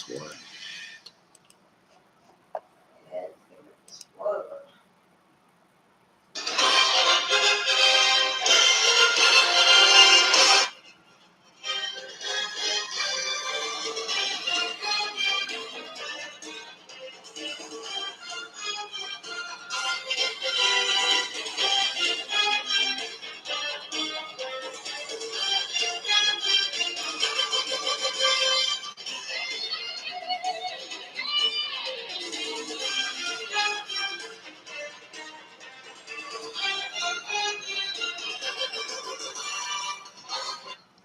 explode. It's gonna explode.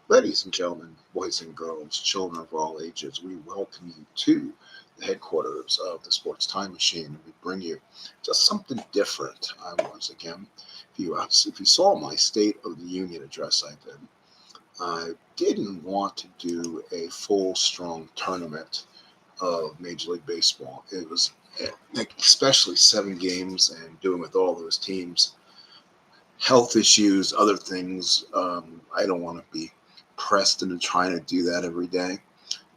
Ladies and gentlemen, boys and girls, children of all ages, we welcome you to the headquarters of the Sports Time Machine. We bring you just something different. Once again, if you saw my State of the Union address I didn't want to do a full, strong tournament of Major League Baseball. It was especially 7 games and doing with all those teams, health issues, other things. I don't want to be pressed into trying to do that every day.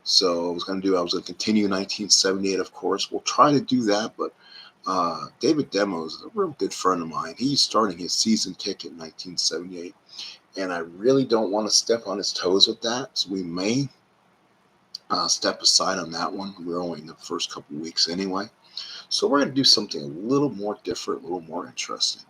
So I was going to continue 1978, of course. We'll try to do that, but David Demo is a real good friend of mine. He's starting his season ticket in 1978, and I really don't want to step on his toes with that. So we may step aside on that one. We're only in the first couple weeks anyway. So we're going to do something a little more different, a little more interesting.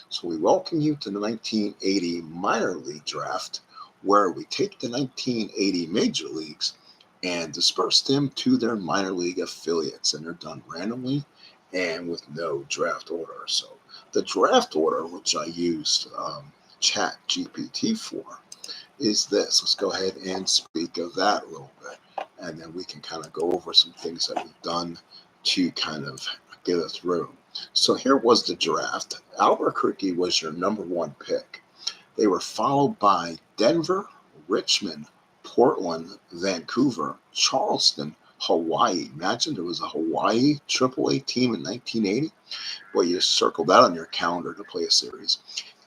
So we welcome you to the 1980 minor league draft, where we take the 1980 major leagues and disperse them to their minor league affiliates, and they're done randomly and with no draft order. So the draft order, which I used Chat GPT for, is this. Let's go ahead and speak of that a little bit, and then we can kind of go over some things that we've done to kind of get us through. So here was the draft. Albuquerque was your number 1 pick. They were followed by Denver, Richmond, Portland, Vancouver, Charleston, Hawaii. Imagine there was a Hawaii AAA team in 1980. Well, you just circle that on your calendar to play a series.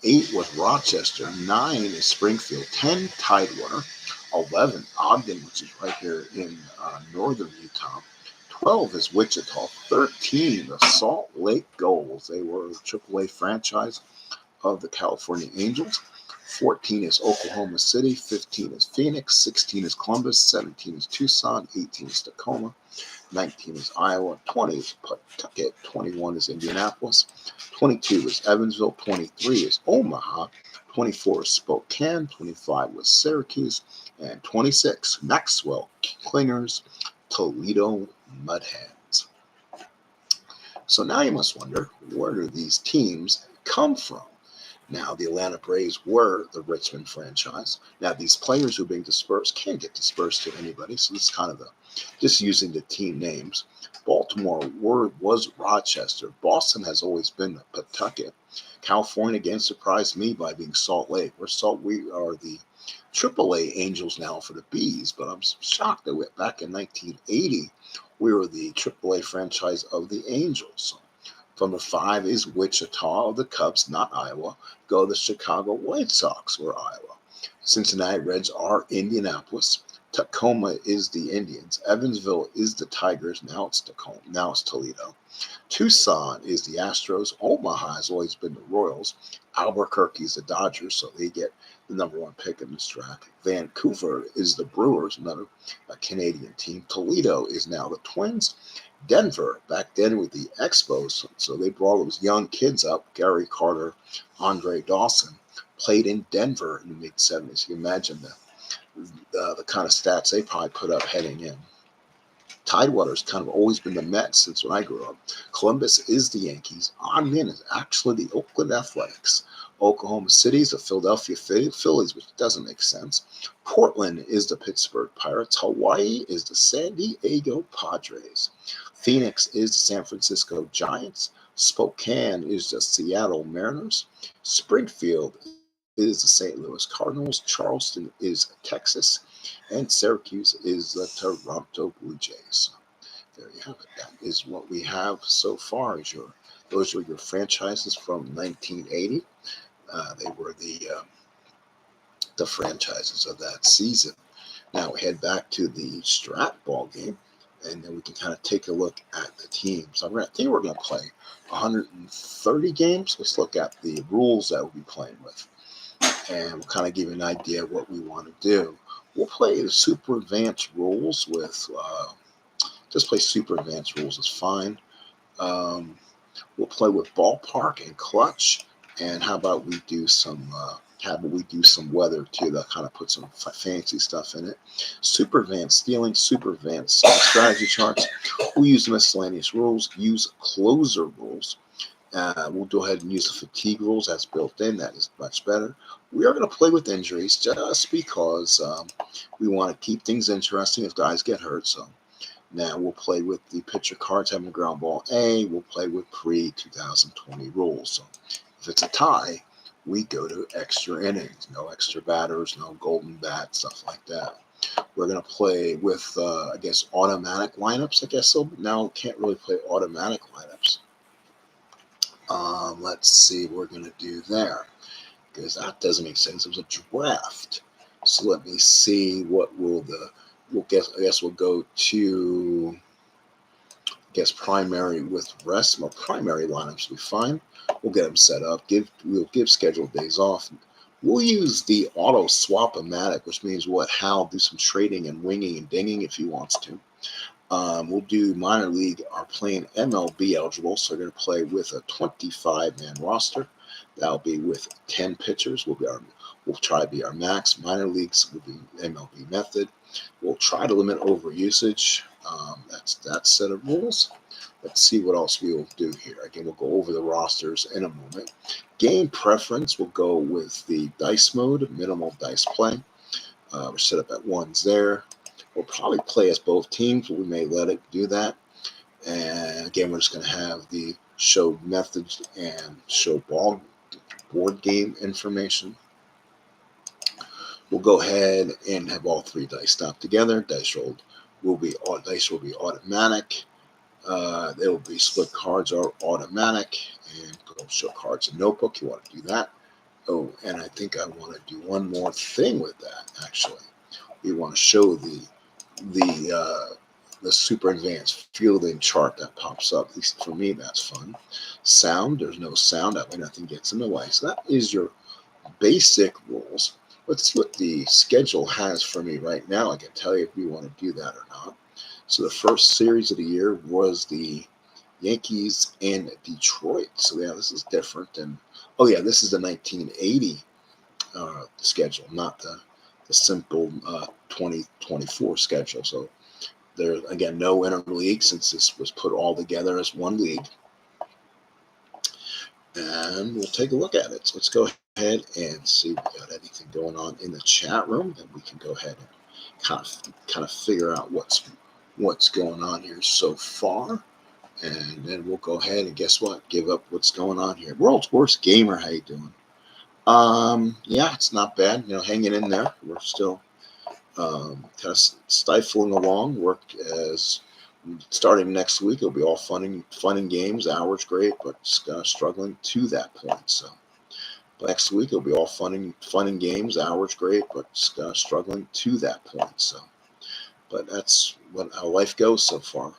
8 was Rochester, 9 is Springfield, 10 Tidewater, 11 Ogden, which is right here in northern Utah. 12 is Wichita, 13 the Salt Lake Goals. They were the AAA franchise of the California Angels. 14 is Oklahoma City, 15 is Phoenix, 16 is Columbus, 17 is Tucson, 18 is Tacoma, 19 is Iowa, 20 is Pawtucket, 21 is Indianapolis, 22 is Evansville, 23 is Omaha, 24 is Spokane, 25 was Syracuse, and 26 Maxwell Klingers, Toledo Mudhens. So now you must wonder, where do these teams come from? Now, the Atlanta Braves were the Richmond franchise. Now, these players who are being dispersed can't get dispersed to anybody, so this is kind of just using the team names. Baltimore was Rochester. Boston has always been Pawtucket. California, again, surprised me by being Salt Lake. We are the AAA Angels now for the Bees, but I'm shocked that back in 1980, we were the AAA franchise of the Angels. So number 5 is Wichita of the Cubs, not Iowa. Go the Chicago White Sox, or Iowa. Cincinnati Reds are Indianapolis. Tacoma is the Indians. Evansville is the Tigers. Now it's Tacoma. Now it's Toledo. Tucson is the Astros. Omaha has always been the Royals. Albuquerque is the Dodgers, so they get the number 1 pick in this draft. Vancouver is the Brewers, another Canadian team. Toledo is now the Twins. Denver, back then with the Expos, so they brought those young kids up. Gary Carter, Andre Dawson, played in Denver in the mid-70s. You imagine the kind of stats they probably put up heading in. Tidewater's kind of always been the Mets since when I grew up. Columbus is the Yankees. On in is actually the Oakland Athletics. Oklahoma City is the Philadelphia Phillies, which doesn't make sense. Portland is the Pittsburgh Pirates. Hawaii is the San Diego Padres. Phoenix is the San Francisco Giants. Spokane is the Seattle Mariners. Springfield is the St. Louis Cardinals. Charleston is Texas. And Syracuse is the Toronto Blue Jays. There you have it. That is what we have so far. Those are your franchises from 1980. They were the franchises of that season. Now we head back to the Strat ball game. and then we can kind of take a look at the teams. I think we're going to play 130 games. Let's look at the rules that we'll be playing with, and we'll kind of give you an idea of what we want to do. We'll play the super advanced rules with, just play super advanced rules is fine. Um, we'll play with ballpark and clutch, and how about we do some weather too? That kind of put some fancy stuff in it. Super advanced stealing, super advanced strategy charts. We'll use miscellaneous rules. Use closer rules. We'll go ahead and use the fatigue rules that's built in. That is much better. We are going to play with injuries just because we want to keep things interesting if guys get hurt. So now we'll play with the pitcher cards having ground ball A. We'll play with pre-2020 rules. So if it's a tie, we go to extra innings. No extra batters, no golden bat, stuff like that. We're going to play with, I guess, automatic lineups, I guess so. Now can't really play automatic lineups. Let's see what we're going to do there, because that doesn't make sense. It was a draft. So let me see what will I guess we'll go to, primary with rest. My primary lineups will be fine. We'll get them set up. We'll give scheduled days off. We'll use the auto swap-o-matic, which means Hal do some trading and winging and dinging if he wants to. We'll do minor league, are playing MLB eligible, so we're going to play with a 25-man roster. That'll be with 10 pitchers. We'll try to be our max. Minor leagues will be MLB method. We'll try to limit over usage. That's that set of rules. Let's see what else we will do here. Again, we'll go over the rosters in a moment. Game preference, we'll go with the dice mode, minimal dice play. We're set up at ones there. We'll probably play as both teams, but we may let it do that. And again, we're just going to have the show methods and show board game information. We'll go ahead and have all three dice stopped together. Dice will be automatic. They will be split cards are automatic, and go show cards in notebook. You want to do that. Oh, and I think I want to do one more thing with that. Actually, we want to show the super advanced fielding chart that pops up. At least for me, that's fun. Sound, there's no sound. That way nothing gets in the way. So that is your basic rules. Let's see what the schedule has for me right now. I can tell you if we want to do that or not. So the first series of the year was the Yankees and Detroit. So yeah, this is different than, this is the 1980 schedule, not the simple 2024 schedule. So there, again, no interleague since this was put all together as one league. And we'll take a look at it. So let's go ahead and see if we got anything going on in the chat room. Then we can go ahead and kind of figure out what's going on here so far. And then we'll go ahead and guess what? Give up what's going on here. World's Worst Gamer, how you doing? Yeah, it's not bad. Hanging in there. We're still kind of stifling along. Work as starting next week. It'll be all fun and games. Hours great, but struggling to that point. So next week it'll be all fun and games. Hours great, but struggling to that point. So, but that's how life goes so far.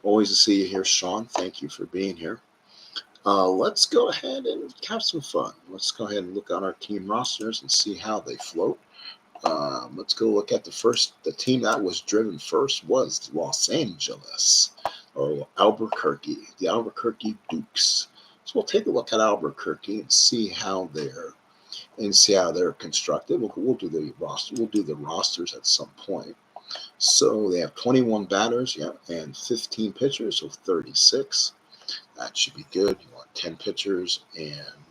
Always to see you here, Sean. Thank you for being here. Let's go ahead and have some fun. Let's go ahead and look on our team rosters and see how they float. Let's go look at the team that was driven first was Los Angeles, or Albuquerque, the Albuquerque Dukes. So we'll take a look at Albuquerque and see how they're constructed. We'll do the roster. We'll do the rosters at some point. So they have 21 batters, and 15 pitchers, so 36. That should be good. You want 10 pitchers and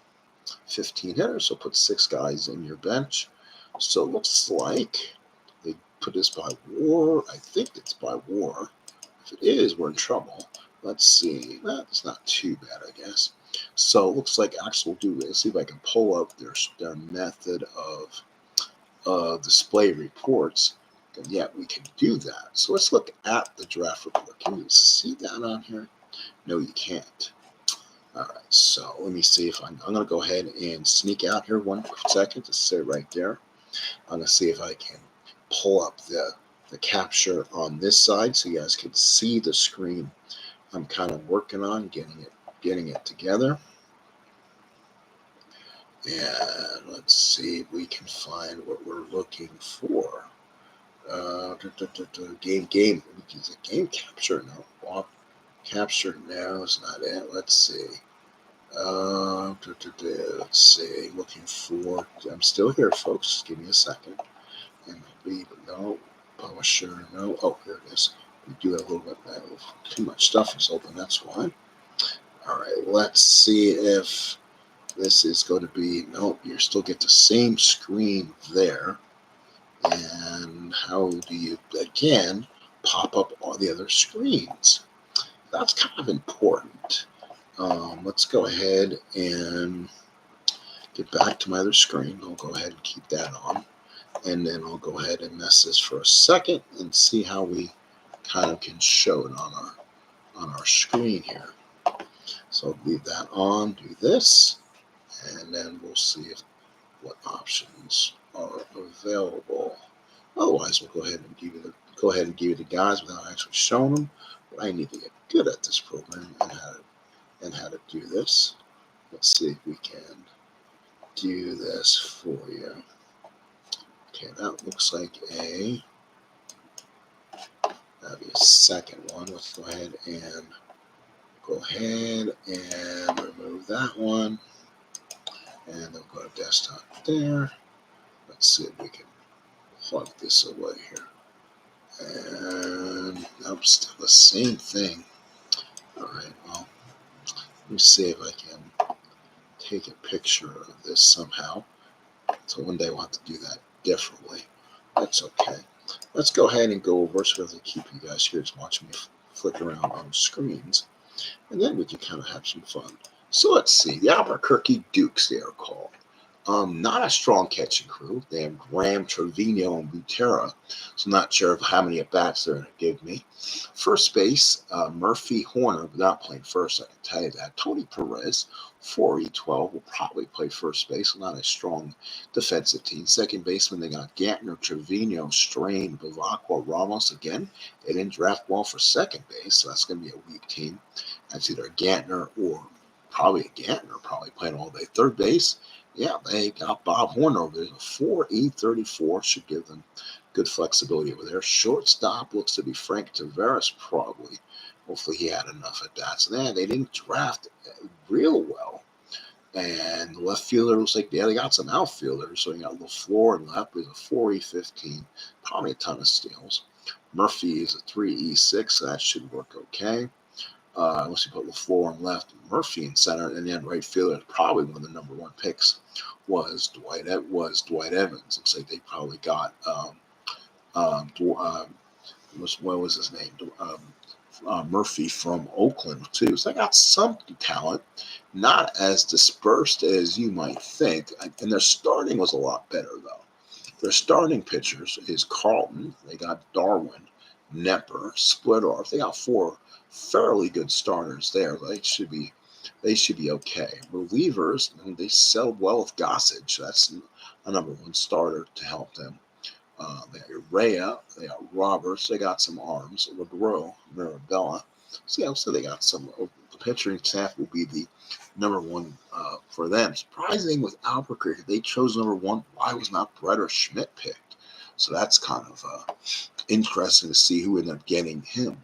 15 hitters, so put 6 guys in your bench. So it looks like they put this by WAR. I think it's by WAR. If it is, we're in trouble. Let's see. That's not too bad, I guess. So it looks like actually we'll do. Let's see if I can pull up their method of display reports. And yeah, we can do that. So let's look at the draft report. Can you see that on here? No, you can't. All right, so let me see if I'm going to go ahead and sneak out here 1 second to sit right there. I'm going to see if I can pull up the capture on this side so you guys can see the screen I'm kind of working on getting it together. And let's see if we can find what we're looking for. Game. Is it game capture? No. Walk capture. No, it's not it. Let's see. Let's see. Looking for. I'm still here, folks. Just give me a second. MLB, but no. Publisher, no. Oh, here it is. We do have a little bit of too much stuff is open. That's why. All right. Let's see if this is going to be. Nope. You still get the same screen there. And how do you again pop up all the other screens? That's kind of important. Let's go ahead and get back to my other screen. I'll go ahead and keep that on. And then I'll go ahead and mess this for a second and see how we kind of can show it on our screen here. So leave that on, do this, and then we'll see what options are available. Otherwise, we'll go ahead and give you the guys without actually showing them. But I need to get good at this program and how to do this. Let's see if we can do this for you. Okay, that looks like that'd be a second one. Let's go ahead and remove that one. And then go to desktop there. Let's see if we can plug this away here. And nope, still the same thing. All right, well, let me see if I can take a picture of this somehow. So one day we'll have to do that differently. That's okay. Let's go ahead and go over so to keep you guys here just watching me flick around on screens. And then we can kind of have some fun. So let's see. The Albuquerque Dukes, they are called. Not a strong catching crew. They have Graham, Trevino, and Butera. So not sure of how many at-bats they're going to give me. First base, Murphy Horner, without playing first, I can tell you that. Tony Perez, 4E12, will probably play first base. Not a strong defensive team. Second baseman, they got Gantner, Trevino, Strain, Bavacqua, Ramos. Again, they didn't draft well for second base, so that's going to be a weak team. That's either Gantner or probably playing all day. Third base, yeah, they got Bob Horner over there. 4E34 should give them good flexibility over there. Shortstop looks to be Frank Tavares, probably. Hopefully he had enough at that. So they didn't draft real well. And the left fielder looks like they got some outfielders. So you got LaFleur and left with a 4E15, probably a ton of steals. Murphy is a 3E6, so that should work okay. Unless you put LaFleur on left, Murphy in center, and then right fielder, probably one of the number one picks was Dwight Evans. Looks like they probably got what was his name? Murphy from Oakland too. So they got some talent, not as dispersed as you might think. And their starting was a lot better though. Their starting pitchers is Carlton. They got Darwin, Nepper, Splittorff. They got four fairly good starters there. They should be okay. Relievers, they settled well with Gossage. That's a number one starter to help them. They got Urea, they got Roberts, they got some arms, LeGros, Mirabella. So they got some. The pitching staff will be the number one for them. Surprising with Albuquerque, they chose number one. Why was not Brett or Schmidt picked? So that's kind of interesting to see who ended up getting him.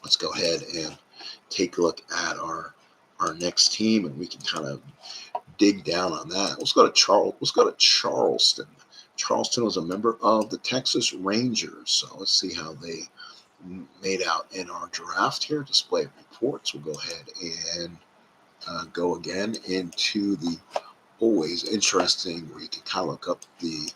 Let's go ahead and take a look at our next team, and we can kind of dig down on that. Let's go to Charleston. Charleston was a member of the Texas Rangers. So let's see how they made out in our draft here. Display reports. We'll go ahead and go again into the always interesting where you can kind of look up the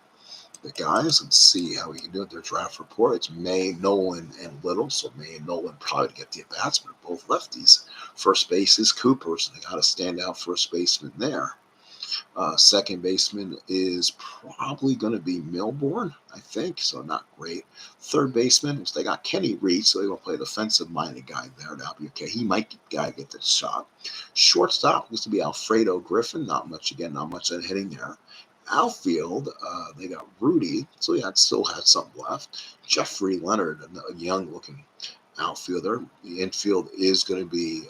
guys and see how we can do it. Their draft report. It's May, Nolan, and Little. So May and Nolan probably get the at-bats, but both lefties. First base is Cooper, so they got a standout first baseman there. Second baseman is probably going to be Milbourne, I think, so not great. Third baseman, they got Kenny Reed, so they're going to play a defensive-minded guy there. That'll be okay. He might get the shot. Shortstop looks to be Alfredo Griffin. Not much in hitting there. Outfield, they got Rudy, so he still had some left. Jeffrey Leonard, a young-looking outfielder. The infield is going to be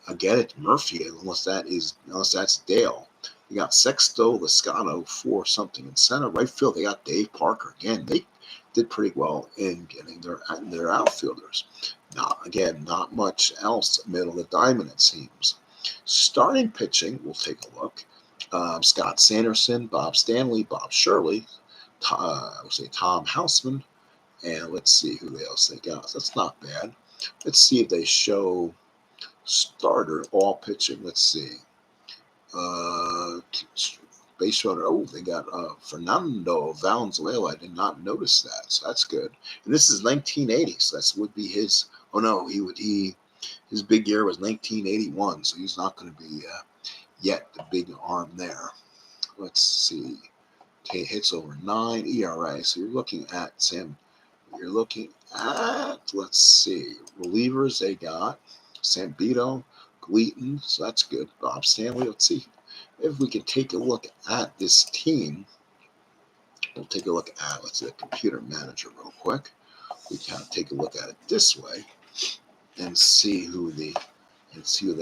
again it's Murphy, unless that's Dale. You got Sexto Lascano for something in center. Right field, they got Dave Parker. Again, they did pretty well in getting their outfielders. Not much else middle of the diamond, it seems. Starting pitching, we'll take a look. Scott Sanderson, Bob Stanley, Bob Shirley, I would say Tom Houseman, and let's see who else they got. So that's not bad. Let's see if they show starter all pitching. Let's see. Uh, Base runner. Oh, they got Fernando Valenzuela. I did not notice that, so that's good. And this is 1980, so that would be his. Oh no, his big year was 1981, so he's not going to be yet the big arm there. Let's see. Hits over 9 ERA. So you're looking at Sam. You're looking at, let's see, relievers they got Sambito, Gleaton, so that's good. Bob Stanley. Let's see if we can take a look at this team. We'll take a look at, let's see, the computer manager real quick. We kind of take a look at it this way and see who they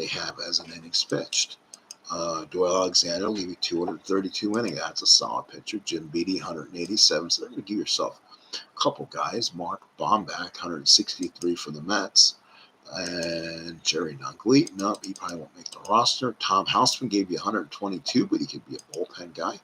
have as an innings pitched. Doyle Alexander will give you 232 innings. That's a solid pitcher. Jim Beattie, 187. So they're going to give yourself a couple guys. Mark Bomback, 163 for the Mets. And Jerry Dunkley, no, he probably won't make the roster. Tom Houseman gave you 122, but he could be a bullpen guy.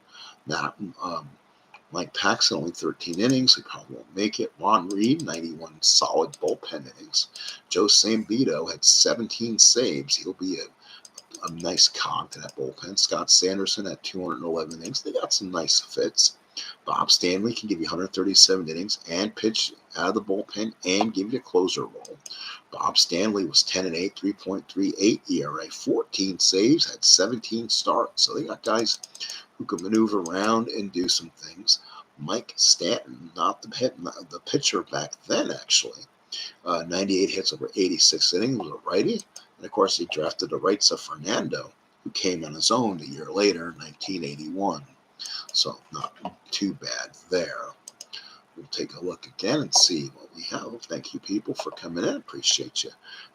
Mike Paxton, only 13 innings. He probably won't make it. Ron Reed, 91 solid bullpen innings. Joe Sambito had 17 saves. He'll be a nice cog to that bullpen. Scott Sanderson at 211 innings. They got some nice fits. Bob Stanley can give you 137 innings and pitch out of the bullpen and give you a closer role. Bob Stanley was 10-8, 3.38 ERA, 14 saves, had 17 starts. So they got guys who can maneuver around and do some things. Mike Stanton, not the pitcher back then, actually. 98 hits over 86 innings, was a righty. And of course, he drafted the rights of Fernando, who came on his own a year later, 1981. So not too bad there. We'll take a look again and see what we have. Thank you, people, for coming in. Appreciate you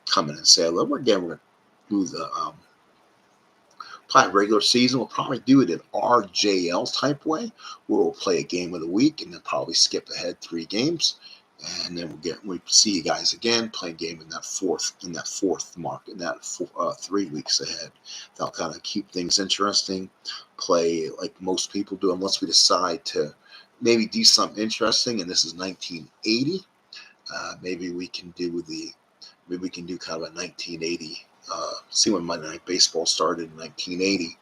coming and say hello. Again, we're going to do the regular season. We'll probably do it in RJL type way, where we'll play a game of the week and then probably skip ahead 3 games. And then we see you guys again, play a game in that fourth mark, in that 3 weeks ahead. That'll kind of keep things interesting. Play like most people do, unless we decide to maybe do something interesting. And this is 1980. Maybe we can do kind of a 1980. See when Monday Night Baseball started in 1980,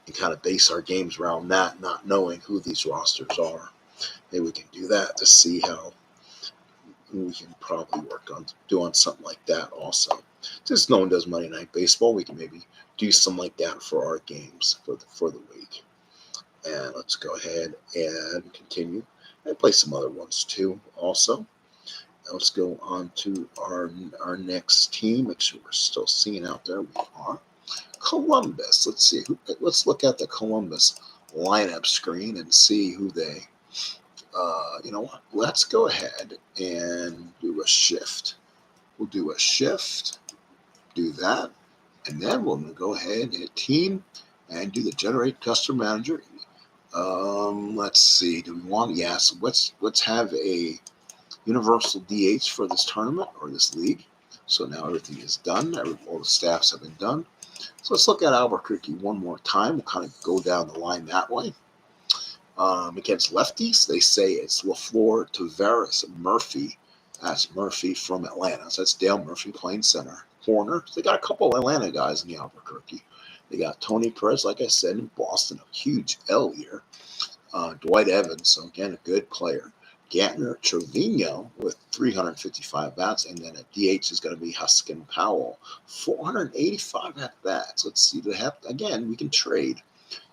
and kind of base our games around that, not knowing who these rosters are. Maybe we can do that to see how. We can probably work on doing something like that also. Since no one does Monday Night Baseball, we can maybe do something like that for our games for the week. And let's go ahead and continue and play some other ones too also. Let's go on to our next team. Make sure we're still seeing out there. We are. Columbus. Let's see. Let's look at the Columbus lineup screen and see who they. You know what? Let's go ahead and do a shift. We'll do a shift, do that, and then we'll go ahead and hit team and do the generate custom manager. Let's see. Do we want? Yes. Let's have a universal DH for this tournament or this league. So now everything is done. All the staffs have been done. So let's look at Albuquerque one more time. We'll kind of go down the line that way. Against lefties, they say it's LaFleur, Tavares, Murphy. That's Murphy from Atlanta. So that's Dale Murphy playing center. Corner, so they got a couple of Atlanta guys in the Albuquerque. They got Tony Perez, like I said, in Boston, a huge L year. Dwight Evans, so again, a good player. Gantner, Trevino with 355 bats, and then at DH is going to be Huskin Powell, 485 at bats. Let's see, again, we can trade.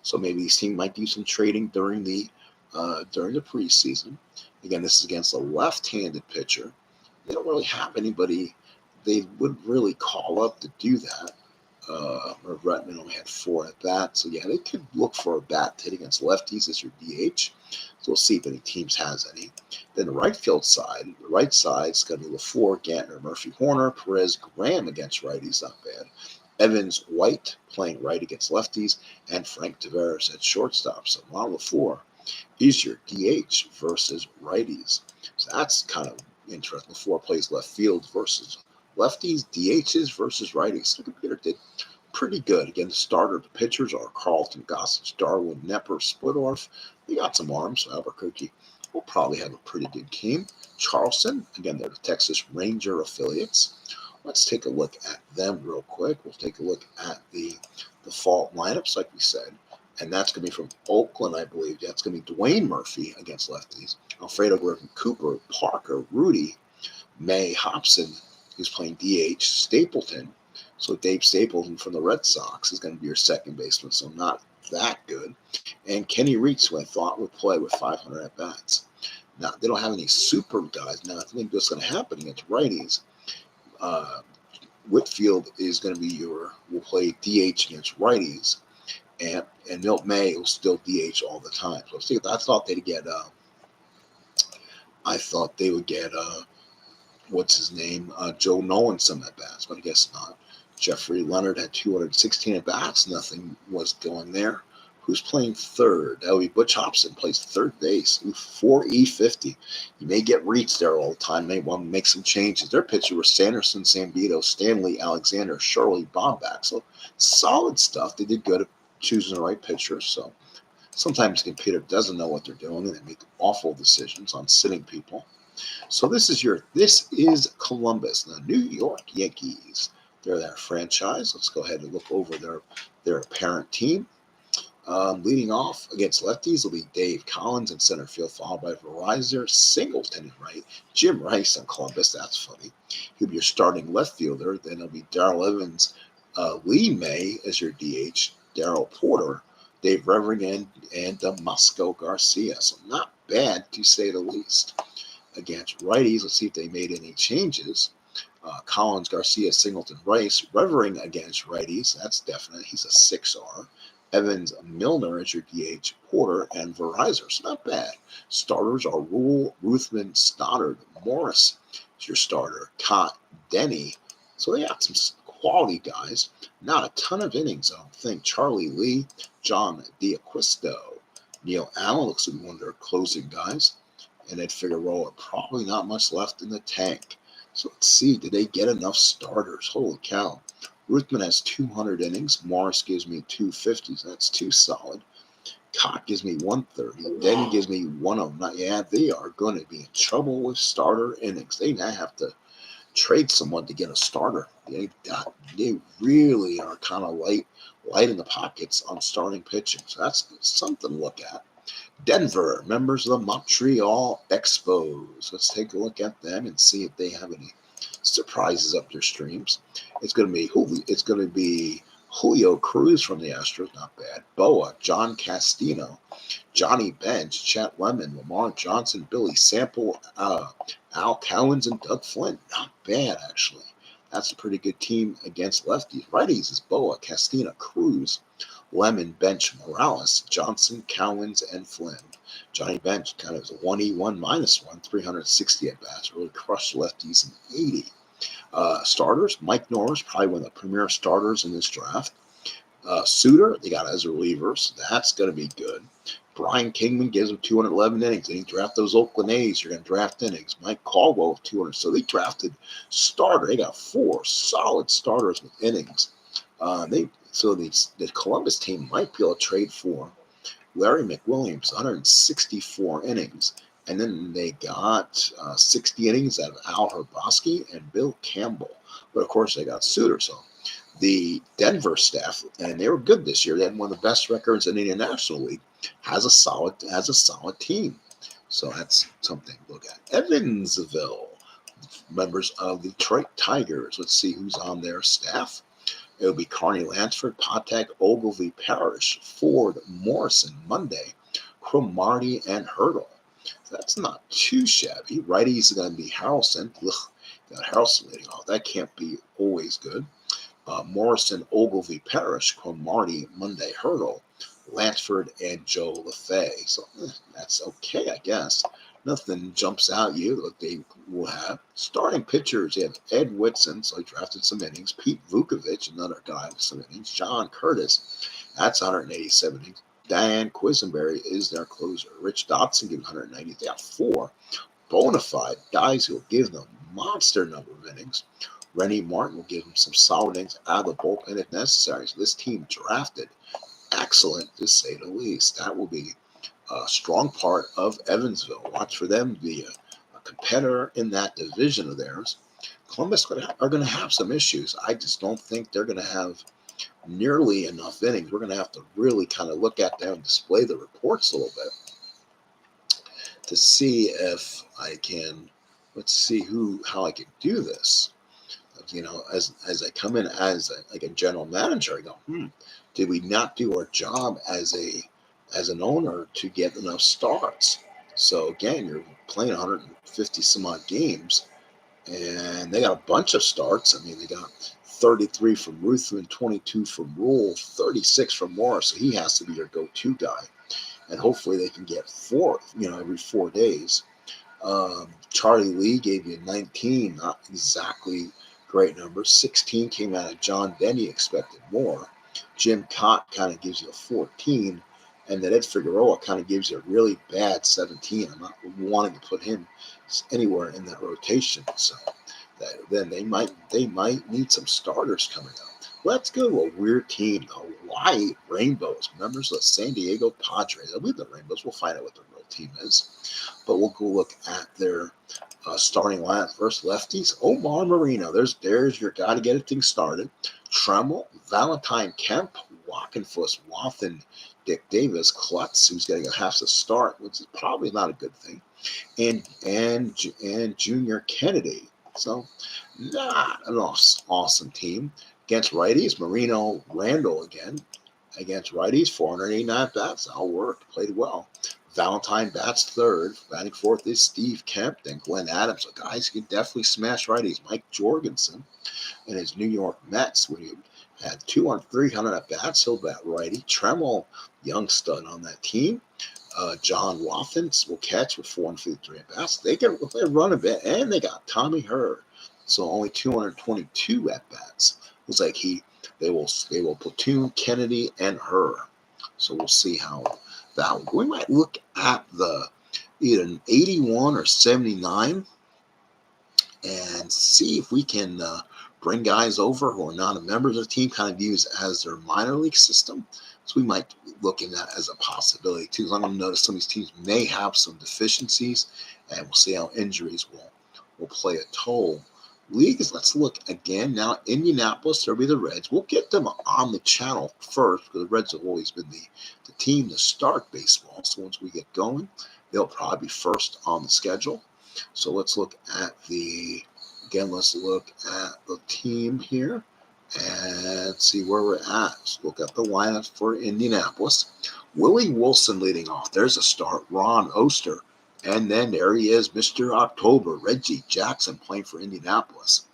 So maybe this team might do some trading during the preseason. Again, this is against a left-handed pitcher. They don't really have anybody they would really call up to do that. Redmond only had 4 at bat, so yeah, they could look for a bat to hit against lefties as your DH. So we'll see if any teams has any. Then the right field side, the right side is going to be LaFleur, Gantner, Murphy, Horner, Perez, Graham against righties, not bad. Evans, White playing right against lefties, and Frank Tavares at shortstop. So Ron LaFleur is your DH versus righties. So that's kind of interesting. LaFleur plays left field versus lefties, DHs versus righties. So the computer did pretty good. Again, the starter, the pitchers are Carlton, Gossage, Darwin, Nepper, Splittorf. They got some arms, so Albuquerque will probably have a pretty good team. Charleston, again, they're the Texas Ranger affiliates. Let's take a look at them real quick. We'll take a look at the default lineups, like we said. And that's going to be from Oakland, I believe. That's going to be Dwayne Murphy against lefties. Alfredo Griffin, Cooper, Parker, Rudy, May, Hobson, who's playing DH, Stapleton. So Dave Stapleton from the Red Sox is going to be your second baseman, so not that good. And Kenny Reitz, who I thought would play with 500 at-bats. Now, they don't have any super guys. Now, I think what's going to happen against righties, Whitfield is going to be will play DH against righties, and Milt May will still DH all the time. So see, I thought they'd get, what's his name, Joe Nolan some at bats, but I guess not. Jeffrey Leonard had 216 at bats. Nothing was going there. Who's playing third? That would be Butch Hobson, plays third base. 4E50. You may get Reeds there all the time. May want to make some changes. Their pitcher was Sanderson, Zambito, Stanley, Alexander, Shirley, Bombach. So solid stuff. They did good at choosing the right pitcher. So sometimes the computer doesn't know what they're doing, and they make awful decisions on sitting people. So this is Columbus, the New York Yankees. They're their franchise. Let's go ahead and look over their apparent team. Leading off against lefties will be Dave Collins in center field, followed by Verizon, Singleton in right, Jim Rice on Columbus. That's funny. He'll be your starting left fielder. Then it'll be Darrell Evans, Lee May as your DH, Darrell Porter, Dave Revering, and Moscow Garcia. So not bad to say the least. Against righties, let's see if they made any changes. Collins, Garcia, Singleton, Rice. Revering against righties, that's definite. He's a 6R. Evans, Milner as your DH, Porter, and Verizon. So not bad. Starters are Rule, Ruthman, Stoddard, Morris is your starter, Cott, Denny. So they got some quality guys. Not a ton of innings, I don't think. Charlie Lee, John D'Acquisto, Neil Allen looks to be one of their closing guys. And Ed Figueroa, probably not much left in the tank. So let's see, did they get enough starters? Holy cow. Ruthman has 200 innings. Morris gives me 250, so that's too solid. Cott gives me 130. Denny gives me 109. Yeah, they are going to be in trouble with starter innings. They now have to trade someone to get a starter. They really are kind of light in the pockets on starting pitching. So that's something to look at. Denver, members of the Montreal Expos. Let's take a look at them and see if they have any surprises up their streams. It's going to be Julio Cruz from the Astros, not bad. Boa, John Castino, Johnny Bench, Chet Lemon, Lamar Johnson, Billy Sample, Al Cowens, and Doug Flynn. Not bad, actually. That's a pretty good team against lefties. Righties is Boa, Castino, Cruz, Lemon, Bench, Morales, Johnson, Cowens, and Flynn. Johnny Bench kind of is a 1E1 -1, 360 at bats, really crushed lefties in 80. Starters, Mike Norris, probably one of the premier starters in this draft. Suter, they got as a reliever, so that's going to be good. Brian Kingman gives them 211 innings. They draft those Oakland A's. You're going to draft innings. Mike Caldwell with 200. So they drafted starter. They got 4 solid starters with innings. The Columbus team might be able to trade for Larry McWilliams, 164 innings. And then they got 60 innings out of Al Hrabosky and Bill Campbell. But, of course, they got Suter. So the Denver staff, and they were good this year. They had one of the best records in the National League, has a solid team. So that's something to look at. Evansville, members of the Detroit Tigers. Let's see who's on their staff. It'll be Carney Lansford, Patek, Ogilvy, Parrish, Ford, Morrison, Monday, Cromartie, and Hurdle. That's not too shabby. Righties are going to be Harrelson. Got Harrelson leading off. That can't be always good. Morrison, Ogilvy, Parrish, Cromartie, Monday, Hurdle, Lansford, and Joe LaFay. So that's okay, I guess. Nothing jumps out at you that they will have. Starting pitchers, you have Ed Whitson, so he drafted some innings. Pete Vukovich, another guy with some innings. John Curtis, that's 187 innings. Dan Quisenberry is their closer. Rich Dotson gives 190. They have four bona fide guys who will give them monster number of innings. Rennie Martin will give them some solid innings out of the bullpen if necessary. So this team drafted excellent, to say the least. That will be a strong part of Evansville. Watch for them to be a competitor in that division of theirs. Columbus are going to have some issues. I just don't think they're going to have nearly enough innings. We're going to have to really kind of look at them and display the reports a little bit to see if I can. Let's see how I can do this. As I come in as like a general manager, I go, did we not do our job as an owner to get enough starts? So again, you're playing 150 some odd games, and they got a bunch of starts. I mean, they got 33 from Ruthven, 22 from Rule, 36 from Morris. So he has to be your go-to guy, and hopefully they can get four, every 4 days. Charlie Lee gave you 19, not exactly great numbers. 16 came out of John Denny, expected more. Jim Cott kind of gives you a 14, and then Ed Figueroa kind of gives you a really bad 17. I'm not wanting to put him anywhere in that rotation, so then they might need some starters coming up. Let's go to a weird team, the Hawaii Rainbows, members of the San Diego Padres. I believe the Rainbows. We'll find out what the real team is, but we'll go look at their starting lineup. First, lefties. Omar Marino. There's your guy to get things started. Tremmel, Valentine Kemp, Walkenfuss, Wathen, Dick Davis, Klutz, who's getting a half a start, which is probably not a good thing, and Junior Kennedy. So, not an awesome team. Against righties, Marino Randall again. Against righties, 489 bats. That'll work. Played well. Valentine bats third. Batting fourth is Steve Kemp. Then Glenn Adams. So guys who can definitely smash righties. Mike Jorgensen and his New York Mets, where he had 300 at bats. He'll bat righty. Tremmel, young stud on that team. John Watkins will catch with 453 at bats. They can run a bit, and they got Tommy Hurd. So only 222 at bats. Looks like they will platoon Kennedy and her. So we'll see how that will go. We might look at either an 81 or 79 and see if we can bring guys over who are not members of the team, kind of use as their minor league system. So we might look at that as a possibility too. I'm going to notice some of these teams may have some deficiencies, and we'll see how injuries will play a toll. Leagues, let's look again. Now, Indianapolis, there'll be the Reds. We'll get them on the channel first because the Reds have always been the team to start baseball. So once we get going, they'll probably be first on the schedule. So let's look at let's look at the team here and see where we're at. Let's look at the lineup for Indianapolis. Willie Wilson leading off. There's a start. Ron Oster. And then there he is, Mr. October, Reggie Jackson playing for Indianapolis.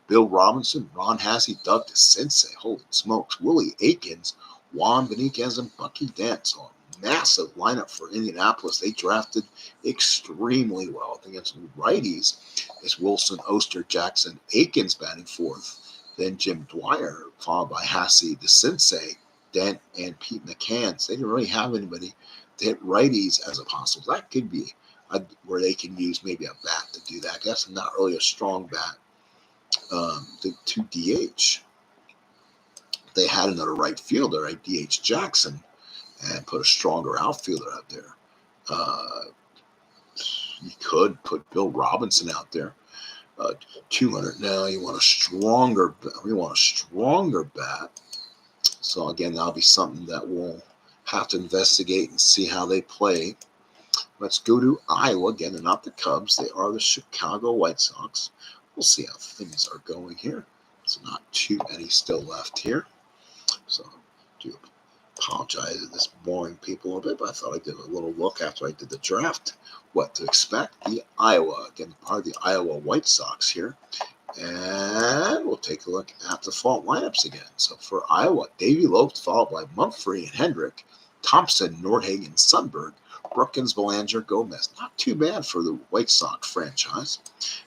Bill Robinson, Ron Hassey, Doug DeCinces, holy smokes, Willie Aikens, Juan Beniquez, and Bucky Dent. So a massive lineup for Indianapolis. They drafted extremely well. Against righties, it's Wilson, Oster, Jackson, Aikens batting fourth. Then Jim Dwyer, followed by Hassey, DeCinces, Dent, and Pete McCann. So they didn't really have anybody to hit righties as a possible. That could be where they can use maybe a bat to do that. That's not really a strong bat to DH. They had another right fielder, right, DH Jackson, and put a stronger outfielder out there. You could put Bill Robinson out there. 200 now. You want a stronger bat. So again, that'll be something that we'll have to investigate and see how they play. Let's go to Iowa. Again, they're not the Cubs. They are the Chicago White Sox. We'll see how things are going here. There's not too many still left here. So I do apologize if this boring people a little bit, but I thought I'd give a little look after I did the draft. What to expect. The Iowa, again, part of the Iowa White Sox here. And we'll take a look at the fall lineups again. So for Iowa, Davy Lopes followed by Mumphrey and Hendrick, Thompson, Nordhagen, Sundberg, Brookins, Belanger, Gomez. Not too bad for the White Sox franchise.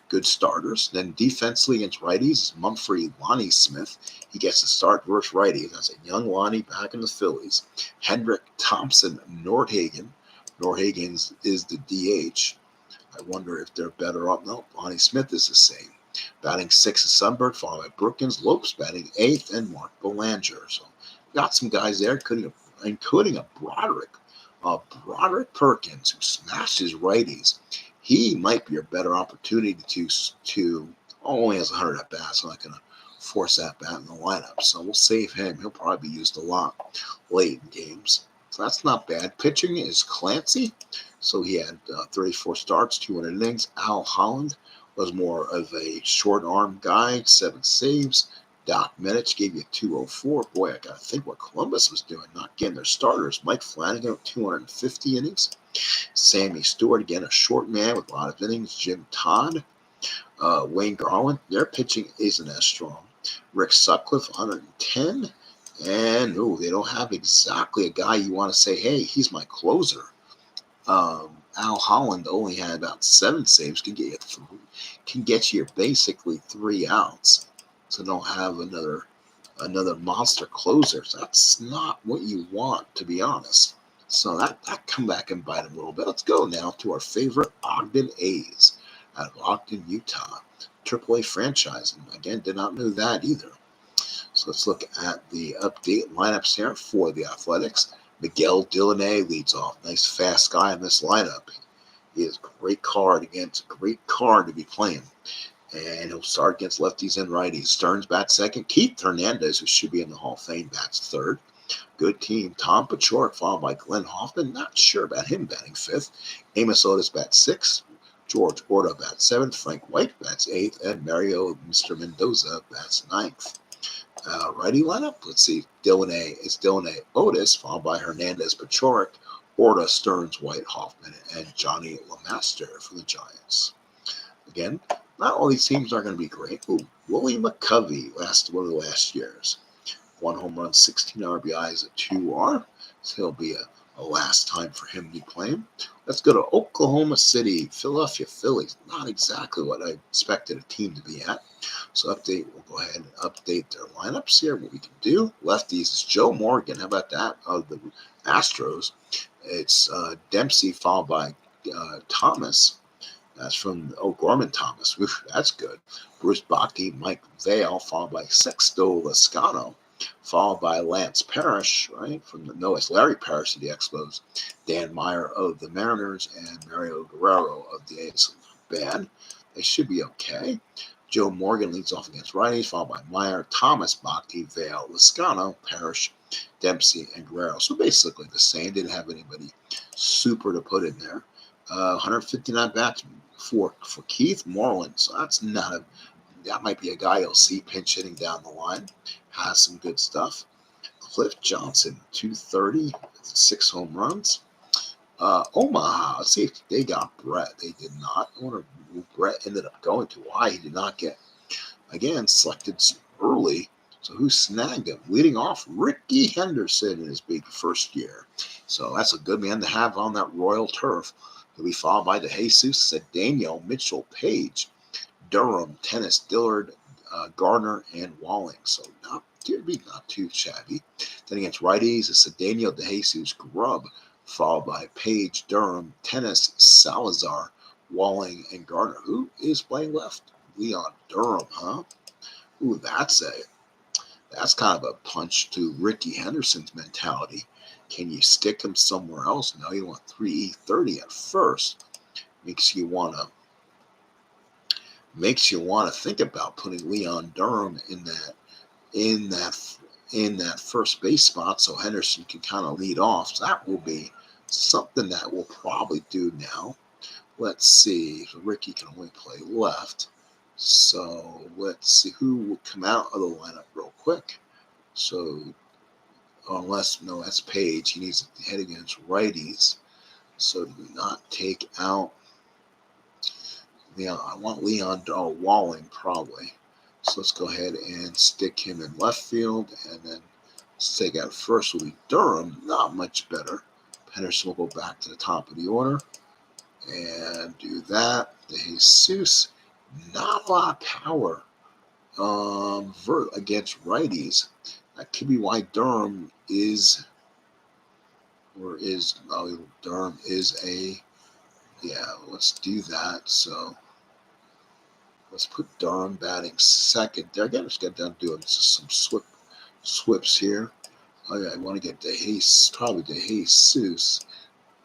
Good starters. Then defensively against righties is Mumphrey, Lonnie Smith. He gets to start versus righties. That's a young Lonnie back in the Phillies. Hendrick, Thompson, Nordhagen. Nordhagen is the DH. I wonder if they're better off. No, Lonnie Smith is the same. Batting sixth is Sundberg, followed by Brookins, Lopes batting eighth, and Mark Belanger. So got some guys there, including a Broderick Perkins, who smashed his righties. He might be a better opportunity to only has 100 at bats, so I'm not going to force that bat in the lineup. So we'll save him. He'll probably be used a lot late in games. So that's not bad. Pitching is Clancy. So he had 34 starts, 200 innings. Al Holland was more of a short arm guy, 7 saves. Doc Minich gave you 204. Boy, I got to think what Columbus was doing, not getting their starters. Mike Flanagan with 250 innings. Sammy Stewart, again, a short man with a lot of innings. Jim Todd, Wayne Garland, their pitching isn't as strong. Rick Sutcliffe, 110. And, they don't have exactly a guy you want to say, hey, he's my closer. Al Holland only had about 7 saves, can get you basically 3 outs. So don't have another monster closer. So that's not what you want, to be honest. So that come back and bite him a little bit. Let's go now to our favorite Ogden A's out of Ogden, Utah. AAA franchise. And again, did not know that either. So let's look at the update lineups here for the Athletics. Miguel Dillonay leads off. Nice fast guy in this lineup. He is a great card against a great card to be playing. And he'll start against lefties and righties. Stearns bats second. Keith Hernandez, who should be in the Hall of Fame, bats third. Good team. Tom Paciorek, followed by Glenn Hoffman. Not sure about him batting fifth. Amos Otis bats sixth. George Orta bats seventh. Frank White bats eighth. And Mario Mr. Mendoza bats ninth. Righty lineup. Let's see. Dillonay Otis, followed by Hernandez Paciorek, Orta, Stearns, White, Hoffman, and Johnny LeMaster for the Giants. Again, not all these teams are going to be great. Willie McCovey, one of the last years. 1 home run, 16 RBIs, a 2R. So he'll be a last time for him to be playing. Let's go to Oklahoma City, Philadelphia Phillies. Not exactly what I expected a team to be at. So we'll go ahead and update their lineups here, what we can do. Lefties is Joe Morgan. How about that? Of the Astros. It's Dempsey followed by Thomas. That's from Gorman Thomas. Oof, that's good. Bruce Bochy, Mike Vale, followed by Sexto Lascano, followed by Lance Parrish, right? It's Larry Parrish of the Expos, Dan Meyer of the Mariners, and Mario Guerrero of the A's. Bad. They should be okay. Joe Morgan leads off against righties, followed by Meyer, Thomas, Bochy, Vale, Lascano, Parrish, Dempsey, and Guerrero. So basically the same. Didn't have anybody super to put in there. 159 bats for Keith Moreland. So that might be a guy you'll see pinch hitting down the line. Has some good stuff. Cliff Johnson, 230, 6 home runs. Omaha, let's see if they got Brett. They did not. I wonder who Brett ended up going to. Why he did not get, again, selected early. So who snagged him? Leading off, Ricky Henderson in his big first year. So that's a good man to have on that royal turf. He'll be followed by DeJesus, Daniel, Mitchell, Page, Durham, Tennis, Dillard, Gardner, and Walling. So not too shabby. Then against righties, it's Daniel, DeJesus, Grubb, followed by Page, Durham, Tennis, Salazar, Walling, and Gardner. Who is playing left? Leon Durham, huh? Ooh, that's kind of a punch to Ricky Henderson's mentality. Can you stick him somewhere else? No, you want 3E30 at first. Makes you want to think about putting Leon Durham in that first base spot so Henderson can kind of lead off. So that will be something that we'll probably do now. Let's see. So Ricky can only play left. So let's see who will come out of the lineup real quick. So that's Page. He needs to head against righties. So do we not take out Leon? I want Leon Walling probably. So let's go ahead and stick him in left field, and then take out first will be Durham. Not much better. Henderson will go back to the top of the order and do that. De Jesus, not a lot of power against righties. That could be why Durham is, Durham is a, yeah, let's do that. So let's put Durham batting second there. Again, let's get down doing some swips here. I want to get probably De Jesus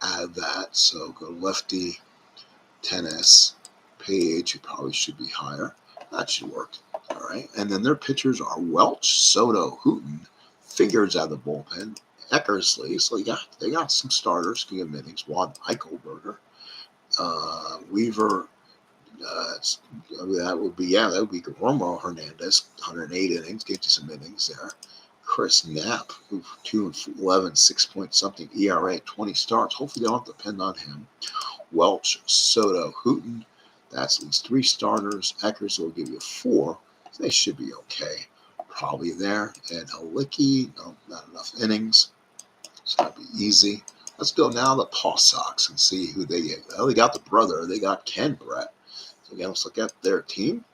out of that. So go lefty, tennis, Page, who probably should be higher. That should work. All right. And then their pitchers are Welch, Soto, Hooten, Figures out of the bullpen, Eckersley. So they got some starters, can give innings. Juan Eichelberger, Weaver. That would be Romo Hernandez, 108 innings, get you some innings there. Chris Knapp, 2-11, 6 point something ERA, 20 starts. Hopefully they don't depend on him. Welch, Soto, Hooten, that's at least 3 starters. Eckers will give you 4. So they should be okay. Probably there. And Halicki, no, not enough innings. So that'd be easy. Let's go now to the Paw Sox and see who they get. Well, they got the brother. They got Ken Brett. So again, let's look at their team.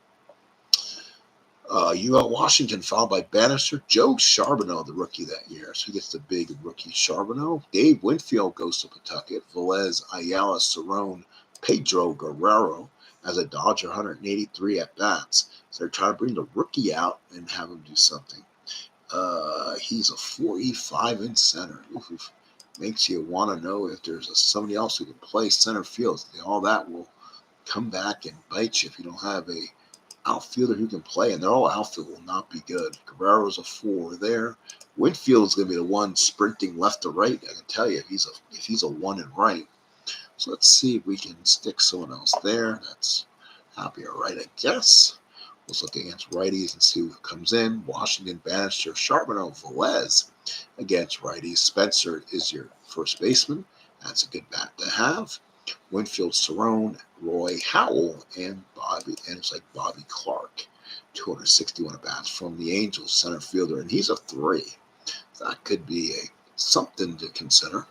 UL Washington, followed by Bannister. Joe Charbonneau, the rookie that year. So he gets the big rookie Charbonneau. Dave Winfield goes to Pawtucket. Velez, Ayala, Cerrone, Pedro Guerrero as a Dodger, 183 at bats. So they're trying to bring the rookie out and have him do something. He's a 4.5 in center. Oof. Makes you want to know if there's somebody else who can play center field. All that will come back and bite you if you don't have a outfielder who can play, and their all outfield will not be good. Guerrero's a 4 there. Winfield's going to be the one sprinting left to right. I can tell you if he's a 1 and right. So let's see if we can stick someone else there. That's happy or right, I guess. Let's look against righties and see who comes in. Washington, Bannister, Charbonneau, Velez against righties. Spencer is your first baseman. That's a good bat to have. Winfield, Cerrone, Roy Howell, and it's like Bobby Clark. 261 at bats from the Angels center fielder, and he's a 3. That could be something to consider.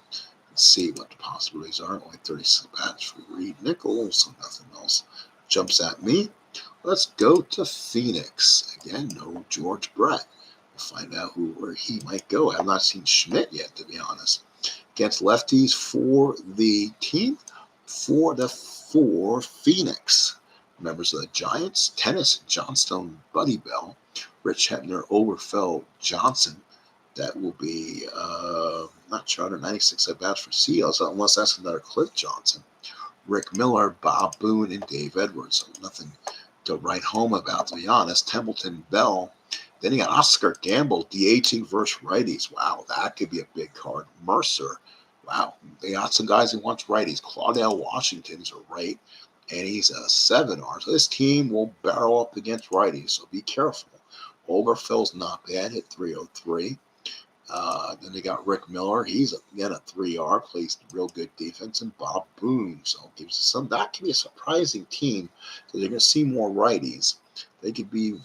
Let's see what the possibilities are. Only 36 bats for Reed Nichols, so nothing else jumps at me. Let's go to Phoenix. Again, no George Brett. We'll find out where he might go. I have not seen Schmidt yet, to be honest. Against lefties for the team, for Phoenix. Members of the Giants, Tennis, Johnstone, Buddy Bell, Rich Hebner, Oberfeld, Johnson. That will be, not sure, 196 at bats for Seals, unless that's another Cliff Johnson. Rick Miller, Bob Boone, and Dave Edwards. So nothing to write home about, to be honest. Templeton, Bell. Then you got Oscar Gamble, DHing versus righties. Wow, that could be a big card. Mercer. Wow, they got some guys who want righties. Claudell Washington's a right, and he's a 7R. So this team will barrel up against righties, so be careful. Oberfeld's not bad, hit 303. Then they got Rick Miller. He's again a 3R, plays real good defense, and Bob Boone. So gives us some. That could be a surprising team because they're going to see more righties. They could be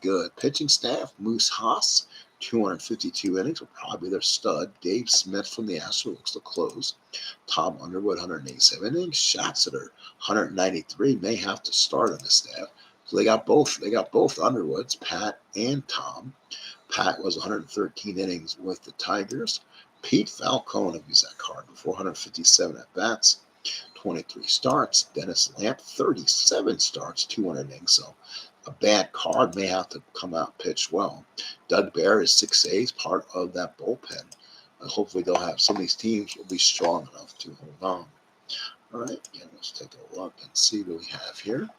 good. Pitching staff: Moose Haas, 252 innings, will probably be their stud. Dave Smith from the Astros looks to close. Tom Underwood, 187 innings. Schatzeder, 193, may have to start on the staff. So they got both. They got both Underwoods, Pat and Tom. Pat was 113 innings with the Tigers. Pete Falcone, if he's that card, 457 at bats, 23 starts. Dennis Lamp, 37 starts, 200 innings. So a bad card may have to come out and pitch well. Doug Bear is 6A, part of that bullpen. Hopefully they'll have some of these teams will be strong enough to hold on. All right, again, let's take a look and see what we have here.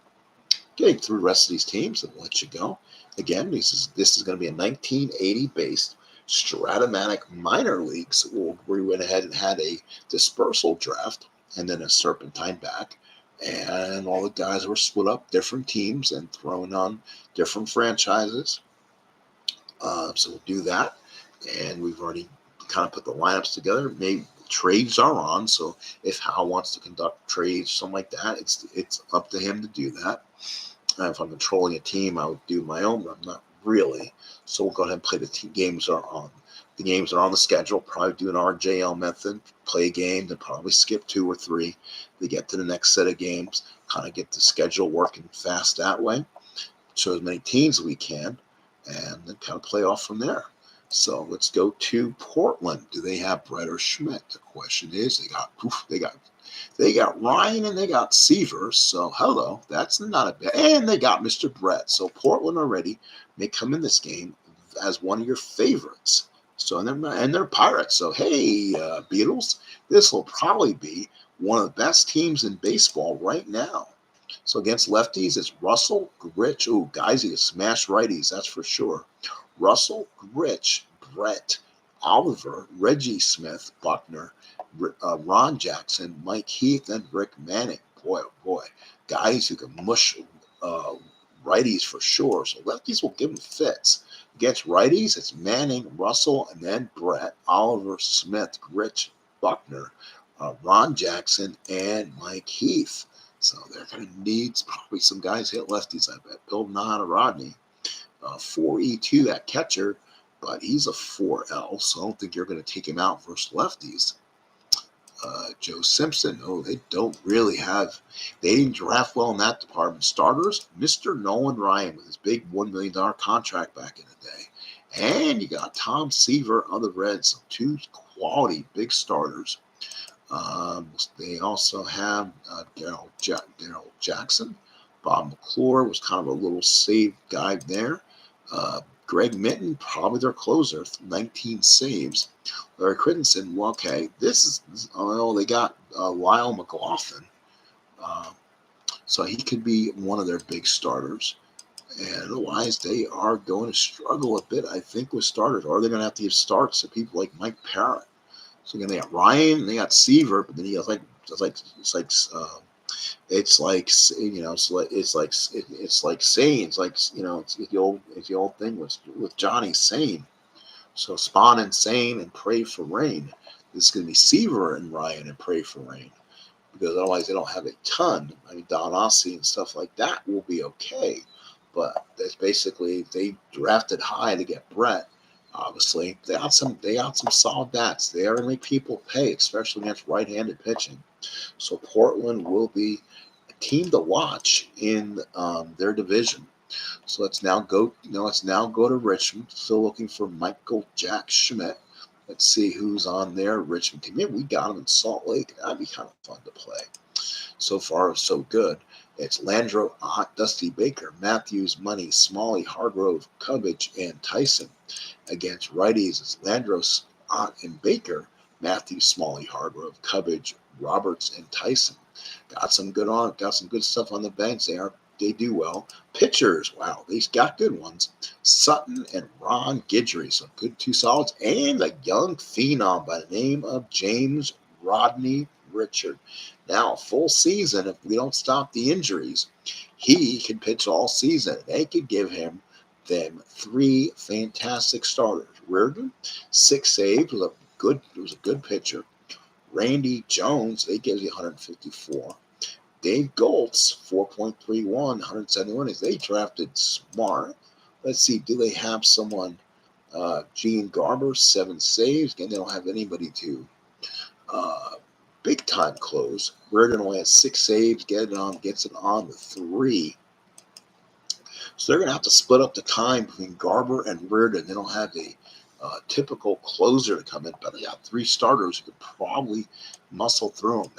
Getting through the rest of these teams and we'll let you go. Again, this is going to be a 1980 based Stratomatic minor leagues where we went ahead and had a dispersal draft and then a serpentine back. And all the guys were split up, different teams, and thrown on different franchises. So we'll do that. And we've already kind of put the lineups together. Maybe trades are on. So if Hal wants to conduct trades, something like that, it's up to him to do that. And if I'm controlling a team, I would do my own, but I'm not really. So we'll go ahead and play the games that are on. The games that are on the schedule. Probably do an RJL method, play a game, then probably skip 2 or 3. We get to the next set of games, kind of get the schedule working fast that way. Show as many teams as we can, and then kind of play off from there. So let's go to Portland. Do they have Brett or Schmidt? The question is, they got Ryan and they got Seaver. So hello, that's not a bad. And they got Mr. Brett. So Portland already may come in this game as one of your favorites. So and they're Pirates. So hey, Beatles, this will probably be one of the best teams in baseball right now. So against lefties, it's Russell, Rich. Ooh, guys, he can smash righties, that's for sure. Russell, Rich, Brett, Oliver, Reggie Smith, Buckner, Ron Jackson, Mike Heath, and Rick Manning. Boy, oh boy. Guys who can mush uh, righties for sure. So lefties will give them fits. Against righties, it's Manning, Russell, and then Brett, Oliver, Smith, Rich, Buckner, Ron Jackson, and Mike Heath. So they're going to need probably some guys hit lefties, I bet. Bill Rodney, 4E2, that catcher, but he's a 4L, so I don't think you're going to take him out versus lefties. Joe Simpson, they don't really have, they didn't draft well in that department. Starters, Mr. Nolan Ryan with his big $1 million contract back in the day. And you got Tom Seaver of the Reds, so 2 quality big starters. They also have Daryl Jackson. Bob McClure was kind of a little save guy there. Greg Minton, probably their closer, 19 saves. Larry Crittenson, well, okay, they got Lyle McLaughlin. So he could be one of their big starters. And otherwise, they are going to struggle a bit, I think, with starters. Or they're going to have to give starts to people like Mike Parrott. So again, they got Ryan, and they got Seaver, but then he has it's the old thing with Johnny Sane. So Spawn and Sane and Pray for Rain. This is going to be Seaver and Ryan and Pray for Rain, because otherwise they don't have a ton. I mean, Don Ossie and stuff like that will be okay, but that's basically they drafted high to get Brett. Obviously, they got some solid bats. They are going to make people pay, especially against right-handed pitching. So Portland will be a team to watch in their division. So let's now go to Richmond. Still looking for Michael Jack Schmidt. Let's see who's on their Richmond team. Maybe we got him in Salt Lake. That'd be kind of fun to play. So far, so good. It's Landro, Dusty Baker, Matthews, Money, Smalley, Hargrove, Cubbage, and Tyson. Against righties, it's Landros, and Baker, Matthews, Smalley, Hargrove, Cubbage, Roberts, and Tyson. Got some good stuff on the bench. They do well. Pitchers, wow, they've got good ones. Sutton and Ron Guidry, some good 2 solids, and a young phenom by the name of James Rodney Richard. Now, full season, if we don't stop the injuries, he can pitch all season. They could give them 3 fantastic starters. Reardon, 6 saves, was a good pitcher. Randy Jones, they gives you 154. Dave Goltz, 4.31, 171. Is they drafted smart. Let's see, do they have someone? Gene Garber, 7 saves. Again, they don't have anybody to big time close. Reardon only has 6 saves, gets it on the 3. So they're going to have to split up the time between Garber and Reardon. They don't have a typical closer to come in, but they got 3 starters who could probably muscle through them.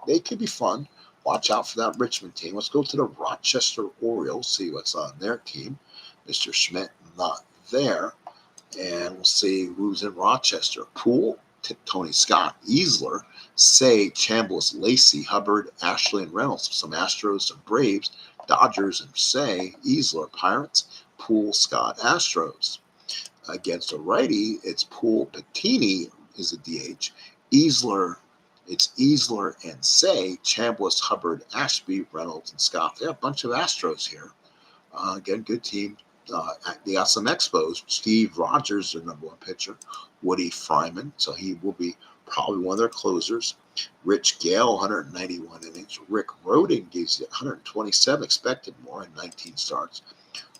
They could be fun. Watch out for that Richmond team. Let's go to the Rochester Orioles, see what's on their team. Mr. Schmidt not there. And we'll see who's in Rochester. Poole, Tony Scott, Easler, Say, Chambliss, Lacey, Hubbard, Ashley, and Reynolds. Some Astros, some Braves, Dodgers, and Say, Easler, Pirates, Poole, Scott, Astros. Against a righty, it's Poole, Patini is a DH. It's Easler and Say, Chambliss, Hubbard, Ashby, Reynolds, and Scott. They have a bunch of Astros here. Again, good team. They got some Expos. Steve Rogers, their number 1 pitcher. Woody Fryman, so he will be probably one of their closers. Rich Gale, 191 innings. Rick Roden gives you 127, expected more in 19 starts.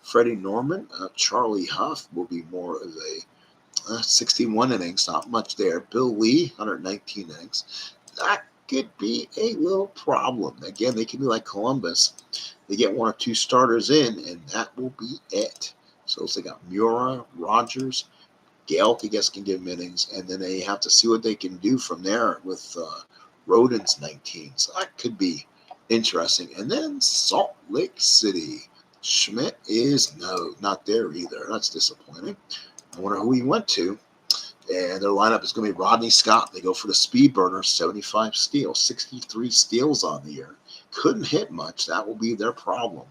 Freddie Norman, Charlie Huff will be more of a 61 innings, not much there. Bill Lee, 119 innings. That could be a little problem. Again, they can be like Columbus. They get one or two starters in, and that will be it. So they got Mura, Rogers, Gale, I guess, can give them innings, and then they have to see what they can do from there with Rodens 19. So that could be interesting. And then Salt Lake City. Schmidt is not there either. That's disappointing. I wonder who he went to. And their lineup is going to be Rodney Scott. They go for the speed burner, 75 steals, 63 steals on the year. Couldn't hit much. That will be their problem.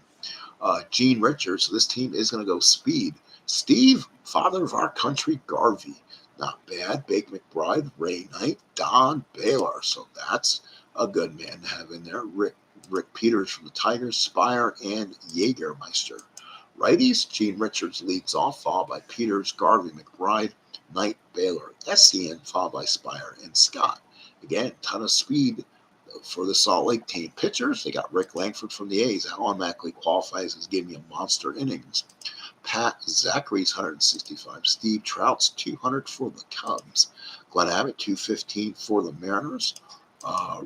Gene Richards. So this team is going to go speed. Steve, father of our country, Garvey. Not bad. Bake McBride, Ray Knight, Don Baylor. So that's a good man to have in there. Rick Peters from the Tigers, Spire, and Jägermeister. Righties, Gene Richards leads off, followed by Peters, Garvey, McBride, Knight, Baylor, SCN, followed by Spire, and Scott. Again, ton of speed for the Salt Lake team. Pitchers, they got Rick Langford from the A's. That automatically qualifies as giving you monster innings. Pat Zachary's 165. Steve Trout's 200 for the Cubs. Glenn Abbott, 215 for the Mariners.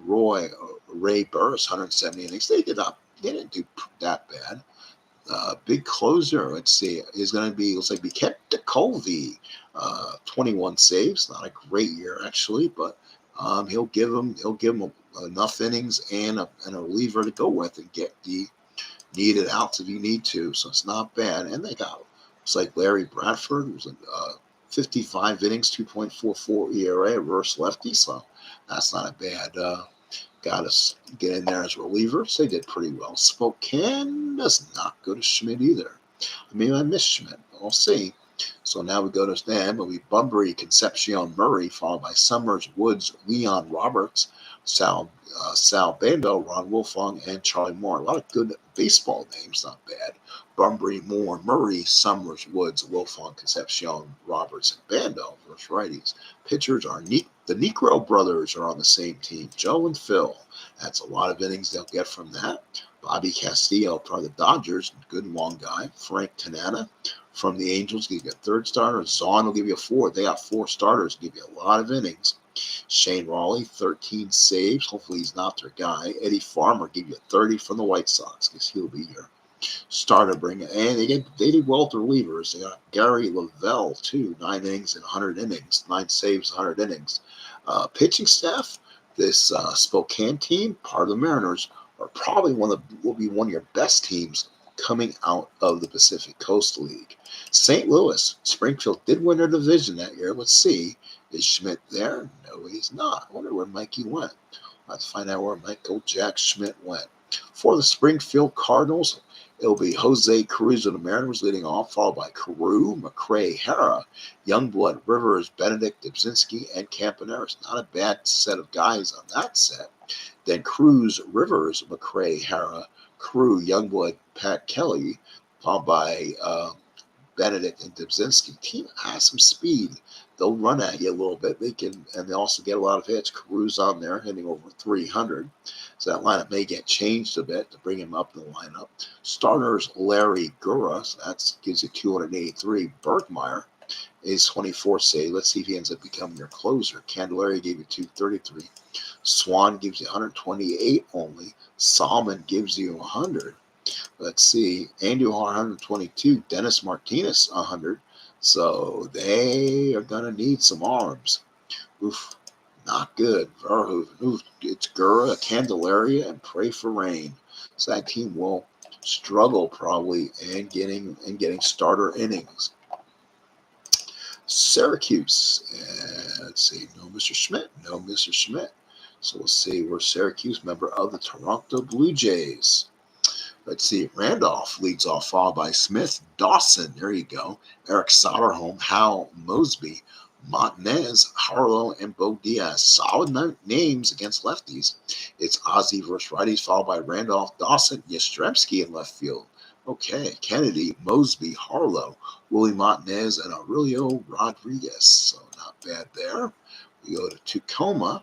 Ray Burris, 170 innings. They didn't do that bad. Big closer, let's see, is going to be, looks like Kenta Colvey, 21 saves. Not a great year actually, but he'll give him enough innings and a reliever to go with and get the needed outs if you need to. So it's not bad. And they got, it's like Larry Bradford, who's 55 innings, 2.44 ERA, reverse lefty. So that's not a bad. Got to get in there as relievers. They did pretty well. Spokane does not go to Schmidt either. I mean, I miss Schmidt. We'll see. So now we go to them. It'll be Bunbury, Concepcion, Murray, followed by Summers, Woods, Leon Roberts, Sal Bando, Ron Wolfong, and Charlie Moore. A lot of good baseball names, not bad. Bunbury, Moore, Murray, Summers, Woods, Wolfong, Concepcion, Roberts, and Bando versus righties. Pitchers are the Necro brothers are on the same team, Joe and Phil. That's a lot of innings they'll get from that. Bobby Castillo from the Dodgers, good long guy. Frank Tanana from the Angels, give you a third starter. Zahn will give you a fourth. They got four starters, give you a lot of innings. Shane Raleigh, 13 saves. Hopefully he's not their guy. Eddie Farmer give you 30 from the White Sox because he'll be your starter bringer. And they did well with the relievers. They got Gary Lavelle, too, 9 innings and 100 innings. 9 saves, 100 innings. Pitching staff, this Spokane team, part of the Mariners, are probably will be one of your best teams coming out of the Pacific Coast League. St. Louis, Springfield did win their division that year. Let's see. Is Schmidt there? No, he's not. I wonder where Mikey went. I'll have to find out where Michael Jack Schmidt went. For the Springfield Cardinals, it'll be Jose Cruz of the Mariners leading off, followed by Carew, McRae, Hara, Youngblood, Rivers, Benedict, Dubzinski, and Campaneris. Not a bad set of guys on that set. Then Cruz, Rivers, McRae, Hara, Carew, Youngblood, Pat Kelly, followed by Benedict and Dubzinski. Team has some speed. They'll run at you a little bit. They can, and they also get a lot of hits. Cruz on there hitting over 300. So that lineup may get changed a bit to bring him up in the lineup. Starters Larry Gura, so that gives you 283. Bergmeyer is 24 save. Let's see if he ends up becoming your closer. Candelaria gave you 233. Swan gives you 128 only. Salmon gives you 100. Let's see. Andujar 122. Dennis Martinez 100. So they are going to need some arms. Oof, not good. Verhoeven. Oof, it's Gura, Candelaria, and pray for rain. So that team will struggle probably in getting starter innings. Syracuse. Let's see. No Mr. Schmidt. No Mr. Schmidt. So we'll see. We're Syracuse, member of the Toronto Blue Jays. Let's see. Randolph leads off, followed by Smith, Dawson. There you go. Eric Soderholm, Hal Mosby, Montanez, Harlow, and Bo Diaz. Solid names against lefties. It's Ozzie versus righties, followed by Randolph, Dawson, Yastrzemski in left field. Okay, Kennedy, Mosby, Harlow, Willie Montanez, and Aurelio Rodriguez. So not bad there. We go to Tacoma,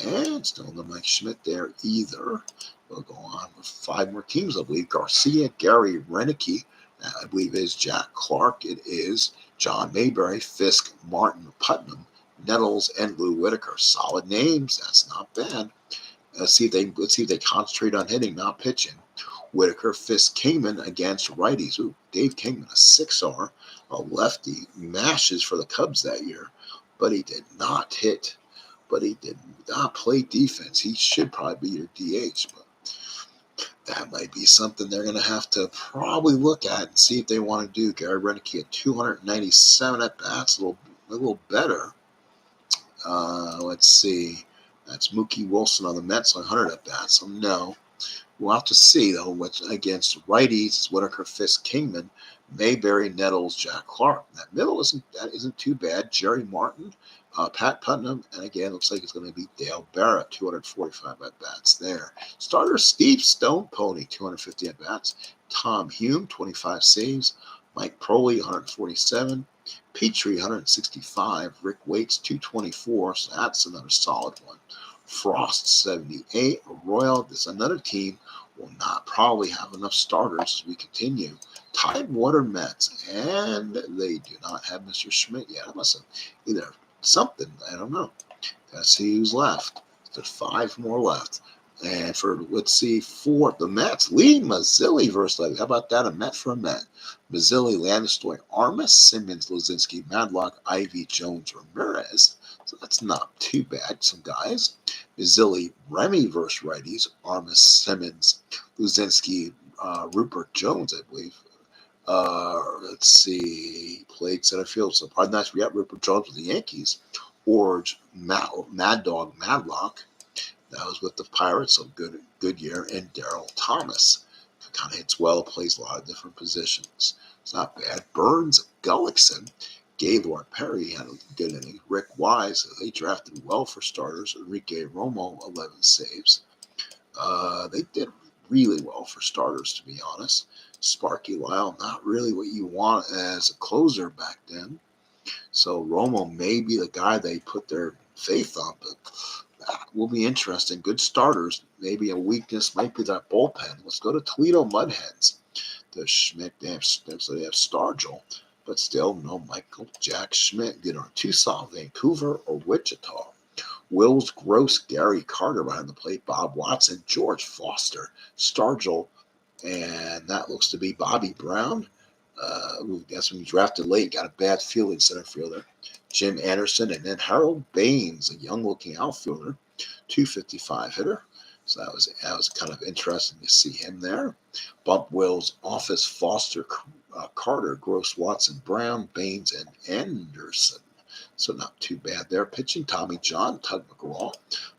And still no Mike Schmidt there either. We'll go on with 5 more teams, I believe. Garcia, Gary, Renicky, I believe is Jack Clark. It is John Mayberry, Fisk, Martin, Putnam, Nettles, and Lou Whitaker. Solid names. That's not bad. Let's see if they concentrate on hitting, not pitching. Whitaker, Fisk, Kingman against righties. Ooh, Dave Kingman, a 6R, a lefty, mashes for the Cubs that year, but he did not hit. But he did not play defense. He should probably be your DH, but that might be something they're going to have to probably look at and see if they want to do. Gary Renicky at 297 at bats, a little better. Let's see. That's Mookie Wilson on the Mets, 100 at bats. So no. We'll have to see, though, what's against righties. It's Whitaker, Fisk, Kingman, Mayberry, Nettles, Jack Clark. That middle isn't too bad. Jerry Martin, Pat Putnam, and again, looks like it's going to be Dale Barrett, 245 at bats there. Starter Steve Stone Pony, 250 at bats. Tom Hume, 25 saves. Mike Proley, 147. Petrie, 165. Rick Waits, 224. So that's another solid one. Frost, 78. Royal, this is another team, will not probably have enough starters as we continue. Tidewater Mets, and they do not have Mr. Schmidt yet. I must have either something, I don't know. Let's see who's left. There's 5 more left. And let's see, 4, the Mets, Lee Mazzilli versus Levy. How about that? A Met for a Met. Mazzilli, Landistoi, Armas, Simmons, Lozinski, Madlock, Ivy, Jones, Ramirez. So that's not too bad, some guys. Mazzilli, Remy versus righties, Armas, Simmons, Lozinski, Rupert Jones, I believe. Let's see, played center field. So probably nice. We got Rupert Jones with the Yankees. Orge, Mad Dog, Madlock. That was with the Pirates, so good year. And Daryl Thomas kind of hits well, plays a lot of different positions. It's not bad. Burns, Gullickson, Gaylord Perry had a good inning. Rick Wise, they drafted well for starters. Enrique Romo, 11 saves. They did really well for starters, to be honest. Sparky Lyle, not really what you want as a closer back then. So Romo may be the guy they put their faith on, but that will be interesting. Good starters. Maybe a weakness might be that bullpen. Let's go to Toledo Mudhens. The Schmidt, they have Stargell, but still no Michael Jack Schmidt. Either on Tucson, Vancouver, or Wichita. Wills Gross, Gary Carter behind the plate, Bob Watson, George Foster, Stargell, and that looks to be Bobby Brown. That's when he drafted late, got a bad fielding center fielder. Jim Anderson, and then Harold Baines, a young-looking outfielder, 255 hitter. So that was kind of interesting to see him there. Bump Wills, Office, Foster, Carter, Gross, Watson, Brown, Baines, and Anderson. So not too bad there. Pitching, Tommy John, Tug McGraw,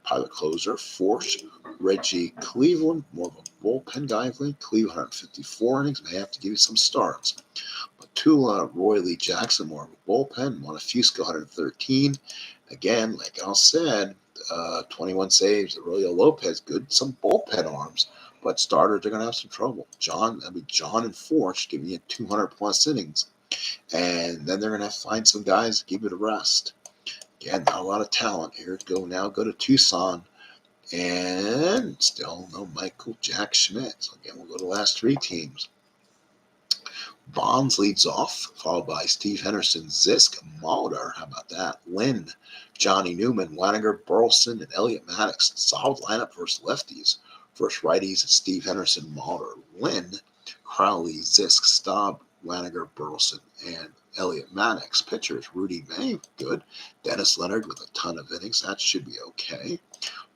pilot closer, Forsch, Reggie Cleveland, more of a bullpen guy. Cleveland, 154 innings, may have to give you some starts. Tula, Roy Lee Jackson, more of a bullpen. Montefiusco, 113. Again, like I said, 21 saves. Aurelio Lopez, some bullpen arms, but starters are going to have some trouble. John and Forsch giving you 200 plus innings, and then they're going to have to find some guys to give it a rest. Again, not a lot of talent here. Go to Tucson, and still no Michael Jack Schmidt. So again, we'll go to the last 3 teams. Bonds leads off, followed by Steve Henderson, Zisk, Mulder. How about that? Lynn, Johnny Newman, Waniger, Burleson, and Elliot Maddox. Solid lineup versus lefties. Versus righties, Steve Henderson, Mulder, Lynn, Crowley, Zisk, Staub, Waniger, Burleson, and Elliot Maddox. Pitchers, Rudy May, good. Dennis Leonard with a ton of innings. That should be okay.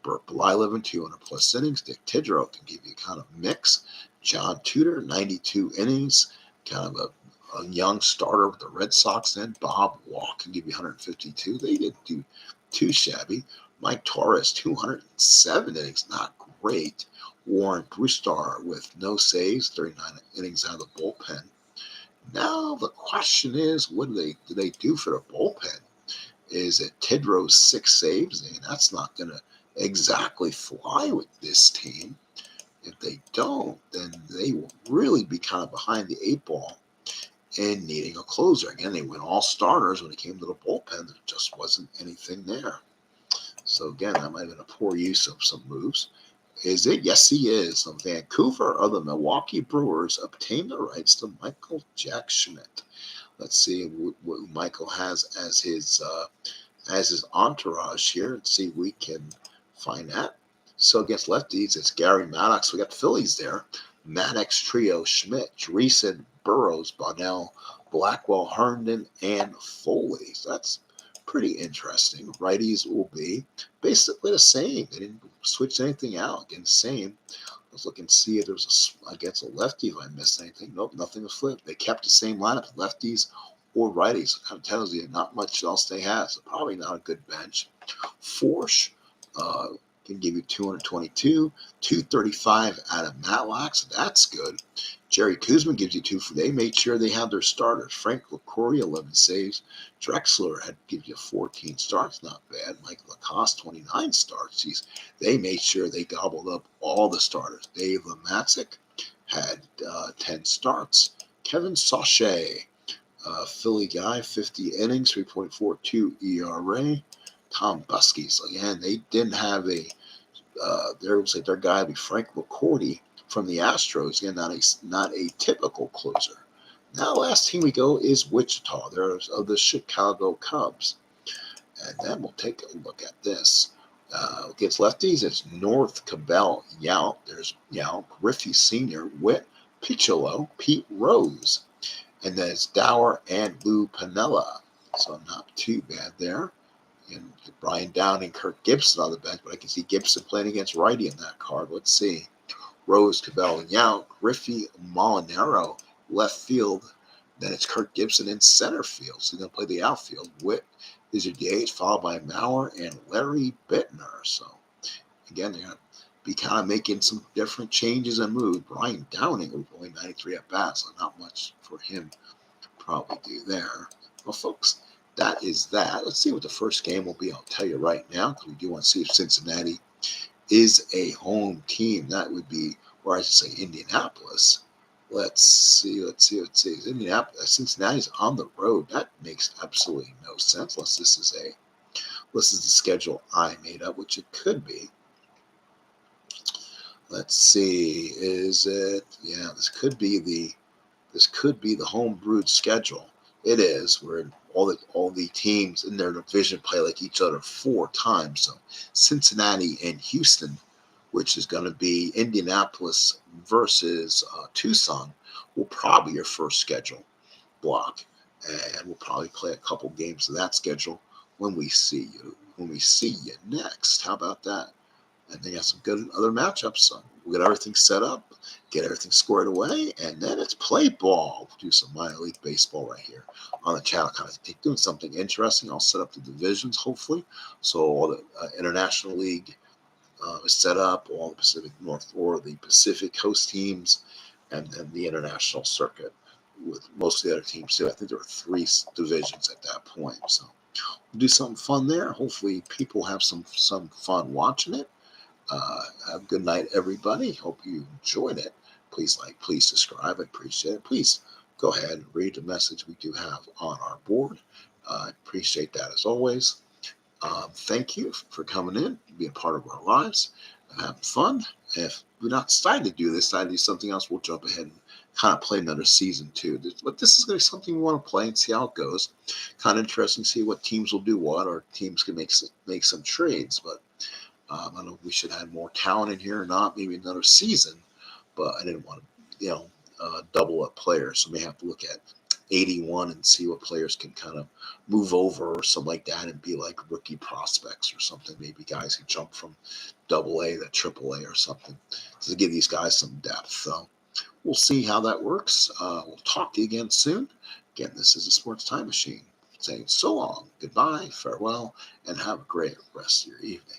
Burt Blyleven, 200 plus innings. Dick Tidrow can give you kind of mix. John Tudor, 92 innings. Kind of a young starter with the Red Sox then. Bob Walk can give you 152. They didn't do too shabby. Mike Torres, 207 innings. Not great. Warren Brewstar with no saves, 39 innings out of the bullpen. Now the question is, what do they do for the bullpen? Is it Tidrow's 6 saves? I mean, that's not going to exactly fly with this team. If they don't, then they will really be kind of behind the 8 ball and needing a closer. Again, they went all starters when it came to the bullpen. There just wasn't anything there. So again, that might have been a poor use of some moves. Is it? Yes, he is. The Vancouver of the Milwaukee Brewers obtained the rights to Michael Jack Schmidt. Let's see what Michael has as his entourage here and see if we can find that. So against lefties, it's Gary Maddox. We got the Phillies there. Maddox trio, Schmidt, Dreesen, Burrows, Bonnell, Blackwell, Herndon, and Foley. So that's pretty interesting. Righties will be basically the same. They didn't switch anything out. Again, the same. Let's look and see if there's against a lefty if I missed anything. Nope, nothing was flipped. They kept the same lineup, lefties or righties. It kind of tells you not much else they have. So probably not a good bench. Forsch uh, can give you 222, 235 out of Matlack, so that's good. Jerry Kuzma gives you two for they made sure they had their starters. Frank LaCourte, 11 saves. Drexler had give you 14 starts, not bad. Mike Lacoste, 29 starts. They made sure they gobbled up all the starters. Dave Lematic had 10 starts. Kevin Sachet, Philly guy, 50 innings, 3.42 ERA. Tom Buskey. So again, they didn't have their guy would be Frank LaCourte from the Astros. Again, not a typical closer. Now, last team we go is Wichita. They're of the Chicago Cubs. And then we'll take a look at this. Against lefties, it's North Cabell Yount. There's Yount, Griffey Sr., Witt, Piccolo, Pete Rose. And then it's Dower and Lou Piniella. So not too bad there. And Brian Downing, Kirk Gibson on the bench, but I can see Gibson playing against righty in that card. Let's see. Rose, Cabell, Yount, Griffey, Molinaro, left field. Then it's Kirk Gibson in center field. So he's going to play the outfield. Witt is your DH, followed by Maurer and Larry Bittner. So again, they're going to be kind of making some different changes and moves. Brian Downing will only 93 at bats, so not much for him to probably do there. Well, folks, that is that. Let's see what the first game will be. I'll tell you right now, because we do want to see if Cincinnati is a home team. That would be, or I should say, Indianapolis. Let's see. Indianapolis, Cincinnati's on the road. That makes absolutely no sense unless this is the schedule I made up, which it could be. Let's see. Is it? Yeah, this could be the home brewed schedule. It is where all the teams in their division play like each other 4 times. So Cincinnati and Houston, which is going to be Indianapolis versus Tucson, will probably be your first schedule block, and we'll probably play a couple games of that schedule when we see you next. How about that? And they got some good other matchups. So we'll get everything set up, get everything squared away, and then it's play ball. We'll do some minor league baseball right here on the channel, kind of doing something interesting. I'll set up the divisions, hopefully. So all the International League is set up, all the Pacific North or the Pacific Coast teams, and then the international circuit with most of the other teams too. I think there are 3 divisions at that point. So we'll do something fun there. Hopefully people have some fun watching it. Have a good night, everybody. Hope you enjoyed it. Please like, please subscribe. I appreciate it. Please go ahead and read the message we do have on our board. I appreciate that as always. Thank you for coming in, being part of our lives, and having fun. If we're not decided to do this, decide to do something else, we'll jump ahead and kind of play another season too. But this is going to be something we want to play and see how it goes. Kind of interesting to see what teams will do what, or teams can make some trades. But I don't know if we should have more talent in here or not. Maybe another season, but I didn't want to, double up players. So we may have to look at 81 and see what players can kind of move over or something like that and be like rookie prospects or something. Maybe guys who jump from AA to AAA or something to give these guys some depth. So we'll see how that works. We'll talk to you again soon. Again, this is the Sports Time Machine saying so long, goodbye, farewell, and have a great rest of your evening.